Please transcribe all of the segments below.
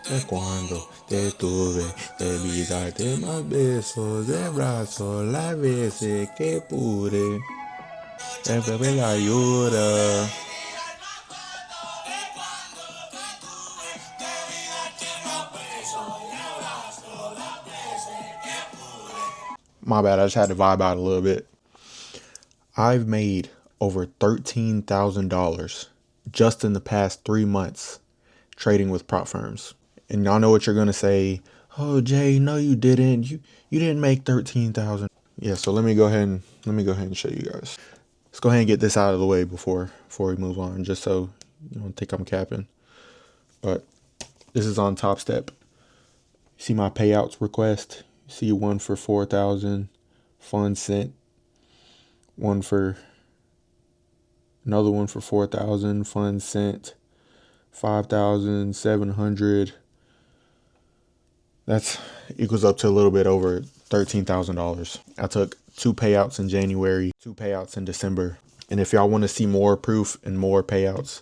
De cuando te tuve, debí darte más besos de brazos las veces que pude. El bebé la ayuda. My bad, I just had to vibe out a little bit. I've made over $13,000 just in the past 3 months trading with prop firms. And y'all know what you're gonna say. Oh, Jay, no, you didn't. You didn't make 13,000. Yeah, so let me go ahead and show you guys. Let's go ahead and get this out of the way before we move on, just so you don't think I'm capping. But this is on Top Step. You see my payouts request. You see one for 4,000, funds sent. Another one for 4,000, funds sent. 5,700. That's equals up to a little bit over $13,000. I took 2 payouts in January, 2 payouts in December. And if y'all want to see more proof and more payouts,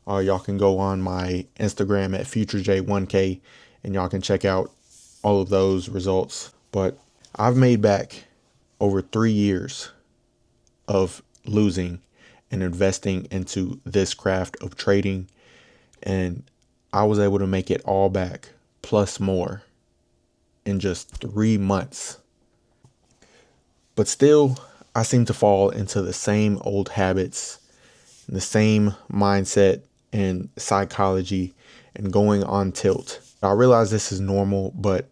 y'all can go on my Instagram at FutureJ1K and y'all can check out all of those results. But I've made back over 3 years of losing and investing into this craft of trading, and I was able to make it all back plus more in just 3 months. But still, I seem to fall into the same old habits, the same mindset and psychology, and going on tilt. I realize this is normal, but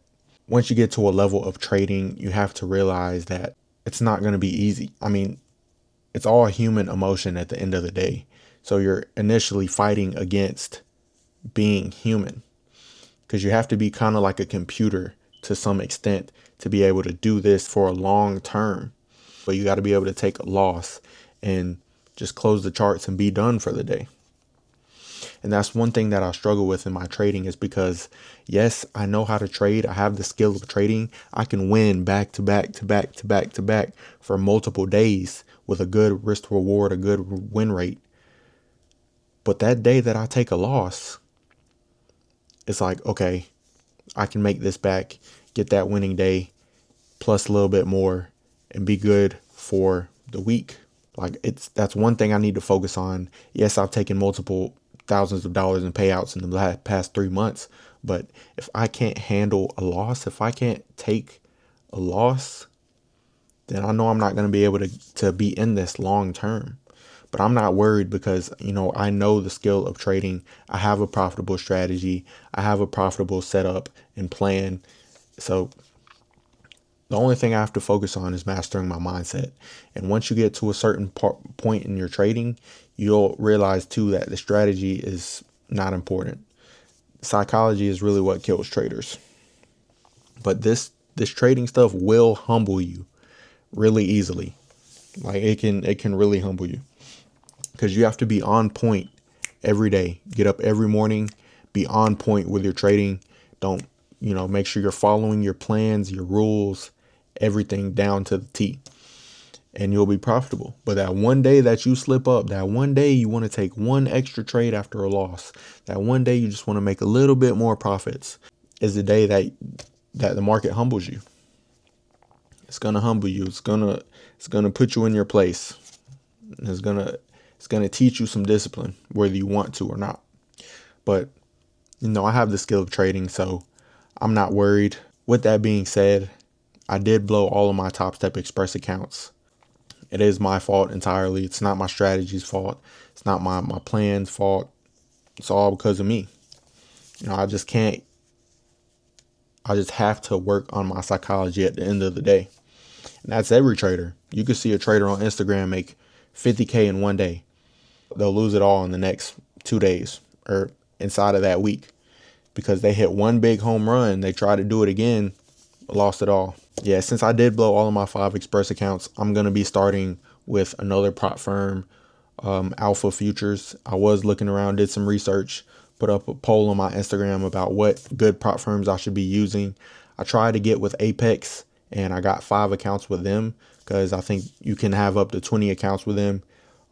once you get to a level of trading, you have to realize that it's not going to be easy. I mean, it's all human emotion at the end of the day. So you're initially fighting against being human, because you have to be kind of like a computer to some extent to be able to do this for a long term. But you got to be able to take a loss and just close the charts and be done for the day. And that's one thing that I struggle with in my trading, is because, yes, I know how to trade. I have the skill of trading. I can win back to back to back to back to back for multiple days with a good risk reward, a good win rate. But that day that I take a loss, it's like, okay, I can make this back, get that winning day plus a little bit more, and be good for the week. Like, that's one thing I need to focus on. Yes, I've taken multiple thousands of dollars in payouts in the past 3 months, but if I can't handle a loss, if I can't take a loss, then I know I'm not going to be able to be in this long term. But I'm not worried, because, I know the skill of trading. I have a profitable strategy. I have a profitable setup and plan. So the only thing I have to focus on is mastering my mindset. And once you get to a certain point in your trading, you'll realize too that the strategy is not important. Psychology is really what kills traders. But this trading stuff will humble you really easily. Like, it can really humble you, because you have to be on point every day. Get up every morning, be on point with your trading. Don't, make sure you're following your plans, your rules, everything down to the T, and you'll be profitable. But that one day that you slip up, that one day you want to take one extra trade after a loss, that one day you just want to make a little bit more profits, is the day that the market humbles you. It's gonna humble you. It's gonna put you in your place. It's gonna teach you some discipline, whether you want to or not. But I have the skill of trading, so I'm not worried. With that being said, I did blow all of my Top Step Express accounts. It is my fault entirely. It's not my strategy's fault. It's not my plan's fault. It's all because of me. I just have to work on my psychology at the end of the day. And that's every trader. You could see a trader on Instagram make 50K in one day. They'll lose it all in the next 2 days or inside of that week, because they hit one big home run. They try to do it again, lost it all. Yeah, since I did blow all of my 5 Express accounts, I'm going to be starting with another prop firm, Alpha Futures. I was looking around, did some research, put up a poll on my Instagram about what good prop firms I should be using. I tried to get with Apex, and I got 5 accounts with them, because I think you can have up to 20 accounts with them.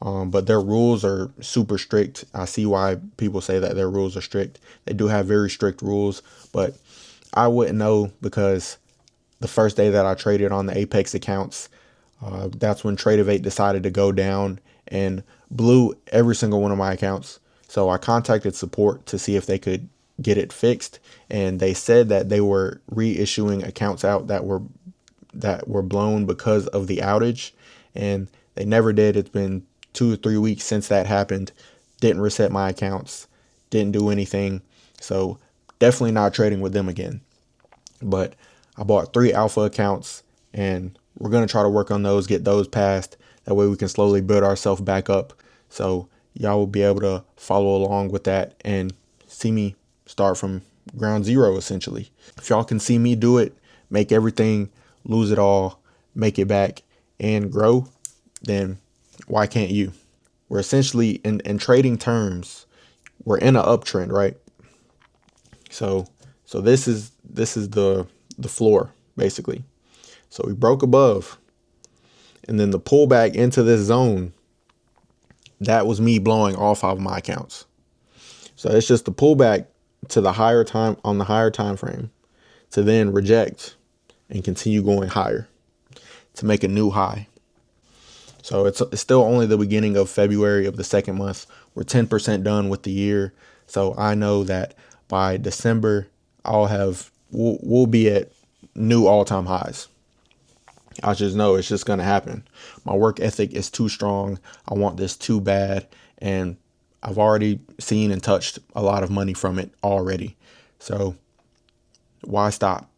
But their rules are super strict. I see why people say that their rules are strict. They do have very strict rules, but I wouldn't know because the first day that I traded on the Apex accounts, that's when Tradeovate decided to go down and blew every single one of my accounts. So I contacted support to see if they could get it fixed, and they said that they were reissuing accounts out that were blown because of the outage, and they never did. It's been 2 or 3 weeks since that happened. Didn't reset my accounts, didn't do anything. So definitely not trading with them again. But I bought 3 alpha accounts, and we're going to try to work on those, get those passed. That way we can slowly build ourselves back up. So y'all will be able to follow along with that and see me start from ground zero, essentially. If y'all can see me do it, make everything, lose it all, make it back, and grow, then why can't you? We're essentially, in trading terms, we're in an uptrend, right? So this is the floor, basically. So we broke above, and then the pullback into this zone, that was me blowing all 5 of my accounts. So it's just the pullback to the higher time, on the higher time frame, to then reject and continue going higher to make a new high. So it's still only the beginning of February of the second month. We're 10% done with the year. So I know that by December, we'll be at new all-time highs. I just know it's just going to happen. My work ethic is too strong. I want this too bad. And I've already seen and touched a lot of money from it already. So why stop?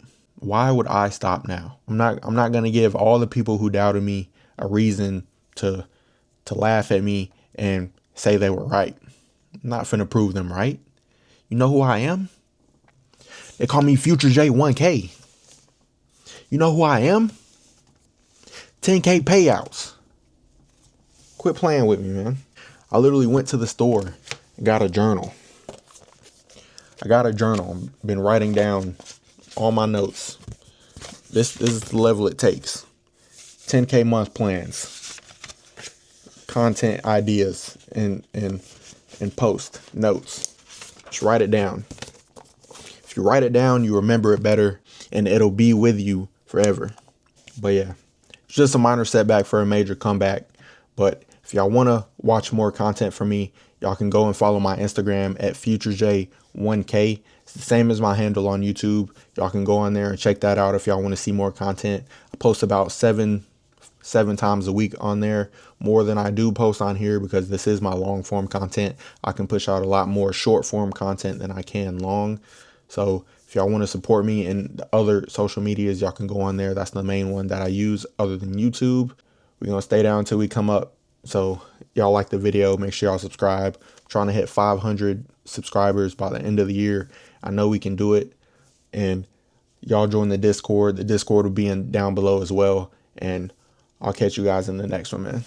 Why would I stop now? I'm not going to give all the people who doubted me a reason to laugh at me and say they were right. I'm not finna prove them right. You know who I am? They call me Future J 1K. You know who I am? 10K payouts. Quit playing with me, man. I literally went to the store and got a journal. I've been writing down all my notes. This is the level it takes. 10K month plans, content ideas, and post notes. Just write it down. If you write it down, you remember it better, and it'll be with you forever. But yeah, it's just a minor setback for a major comeback. But if y'all want to watch more content from me, y'all can go and follow my Instagram at FutureJ1K. It's the same as my handle on YouTube. Y'all can go on there and check that out if y'all want to see more content. I post about seven times a week on there, more than I do post on here, because this is my long form content. I can push out a lot more short form content than I can long. So if y'all want to support me in the other social medias, y'all can go on there. That's the main one that I use other than YouTube. We're going to stay down until we come up. So y'all like the video, make sure y'all subscribe. I'm trying to hit 500 subscribers by the end of the year. I know we can do it. And y'all join the Discord. The Discord will be down below as well. And I'll catch you guys in the next one, man.